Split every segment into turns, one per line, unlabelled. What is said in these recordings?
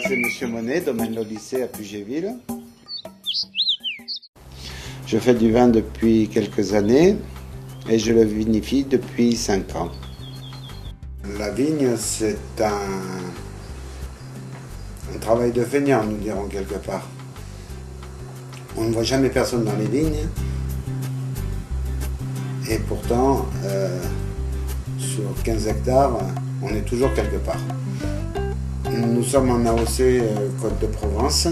c'est M. Monet, domaine Le Lycée à Puget-Ville. Je fais du vin depuis quelques années et je le vinifie depuis 5 ans. La vigne, c'est un travail de feignant, nous dirons quelque part. On ne voit jamais personne dans les vignes et pourtant, sur 15 hectares, on est toujours quelque part. Nous sommes en AOC Côte de Provence.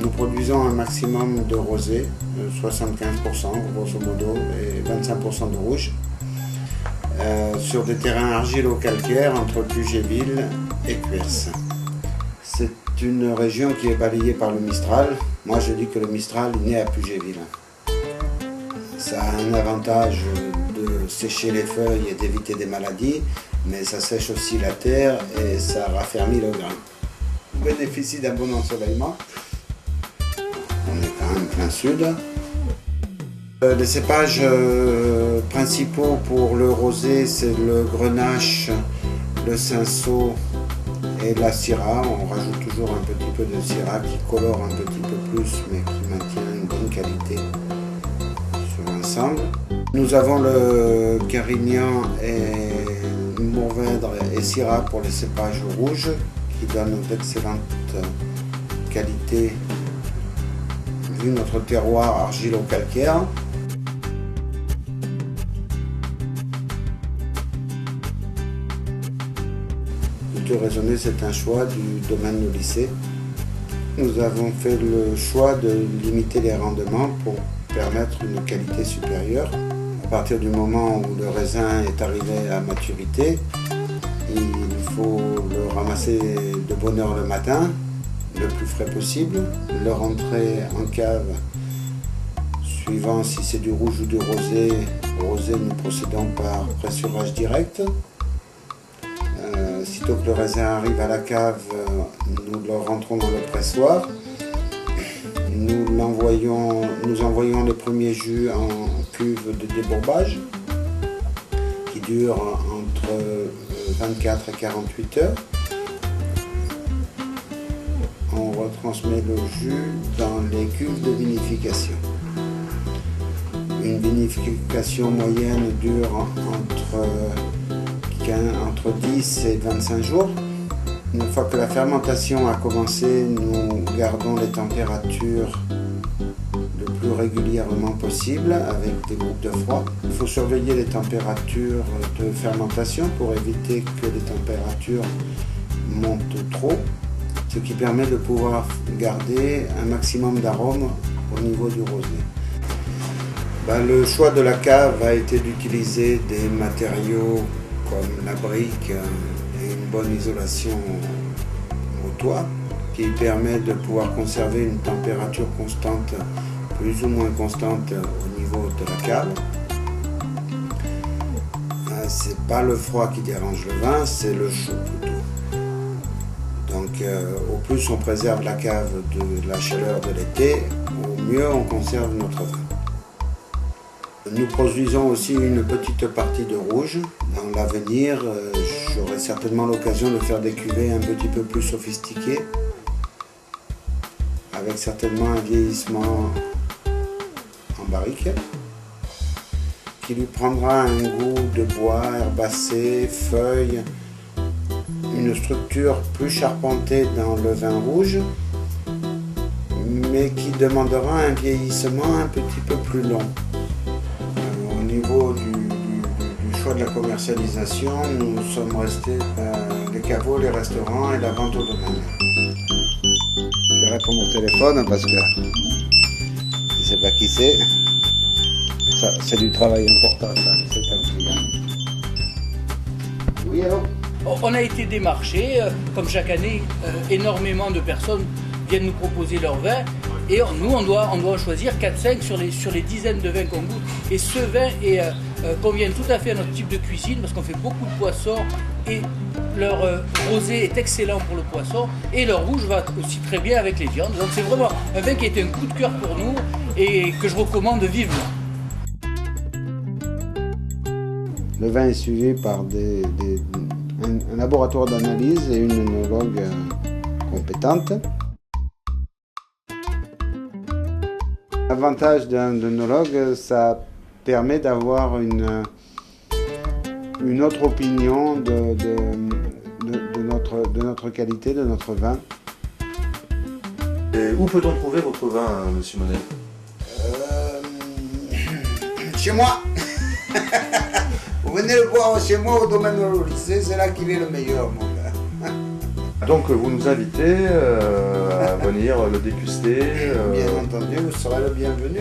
Nous produisons un maximum de rosé, 75% grosso modo, et 25% de rouge, sur des terrains argilo-calcaires entre Puget-Ville et Cuers. C'est une région qui est balayée par le Mistral. Moi je dis que le Mistral est né à Puget-Ville. Ça a un avantage de sécher les feuilles et d'éviter des maladies, mais ça sèche aussi la terre et ça raffermit le grain. On bénéficie d'un bon ensoleillement. On est quand même plein sud. Les cépages principaux pour le rosé, c'est le grenache, le cinsault et la syrah. On rajoute toujours un petit peu de syrah qui colore un petit peu plus, mais qui maintient une bonne qualité sur l'ensemble. Nous avons le carignan et mourvèdre et syrah pour les cépages rouges, qui donnent d'excellentes qualités vu notre terroir argilo-calcaire. Tout raisonner, c'est un choix du domaine Le Lycée. Nous avons fait le choix de limiter les rendements pour permettre une qualité supérieure. À partir du moment où le raisin est arrivé à maturité, il faut le ramasser de bonne heure le matin, le plus frais possible, le rentrer en cave, suivant si c'est du rouge ou du rosé. Rosé, nous procédons par pressurage direct. Sitôt que le raisin arrive à la cave, nous le rentrons dans le pressoir. Nous envoyons les premiers jus en cuve de débourbage qui dure entre 24 et 48 heures. On retransmet le jus dans les cuves de vinification. Une vinification moyenne dure entre 10 et 25 jours. Une fois que la fermentation a commencé, nous gardons les températures le plus régulièrement possible avec des groupes de froid. Il faut surveiller les températures de fermentation pour éviter que les températures montent trop, ce qui permet de pouvoir garder un maximum d'arômes au niveau du rosé. Le choix de la cave a été d'utiliser des matériaux comme la brique et une bonne isolation au toit qui permet de pouvoir conserver une température constante, plus ou moins constante au niveau de la cave. C'est pas le froid qui dérange le vin, c'est le chaud plutôt. Donc au plus on préserve la cave de la chaleur de l'été, au mieux on conserve notre vin. Nous produisons aussi une petite partie de rouge. Dans l'avenir, j'aurai certainement l'occasion de faire des cuvées un petit peu plus sophistiquées, avec certainement un vieillissement en barrique, qui lui prendra un goût de bois, herbacé, feuilles, une structure plus charpentée dans le vin rouge, mais qui demandera un vieillissement un petit peu plus long. Au niveau du choix de la commercialisation, nous sommes restés les caveaux, les restaurants et la vente au domaine. Je réponds mon téléphone parce que je ne sais pas qui c'est. C'est du travail important, ça. C'est un client. Oui, allô?
On a été démarchés, comme chaque année, énormément de personnes viennent nous proposer leur vin. Et nous, on doit en choisir 4-5 sur les dizaines de vins qu'on goûte. Et ce vin convient tout à fait à notre type de cuisine parce qu'on fait beaucoup de poissons et leur rosé est excellent pour le poisson et leur rouge va aussi très bien avec les viandes. Donc c'est vraiment un vin qui a été un coup de cœur pour nous et que je recommande vivement.
Le vin est suivi par un laboratoire d'analyse et une œnologue compétente. L'avantage d'un œnologue, ça permet d'avoir une autre opinion de notre qualité, de notre vin.
Et où peut-on trouver votre vin, monsieur Monet?
Chez moi. Vous venez le boire chez moi au domaine de lycée, c'est là qu'il est le meilleur, mon gars.
Donc vous nous invitez à venir le déguster.
Bien entendu, vous serez le bienvenu.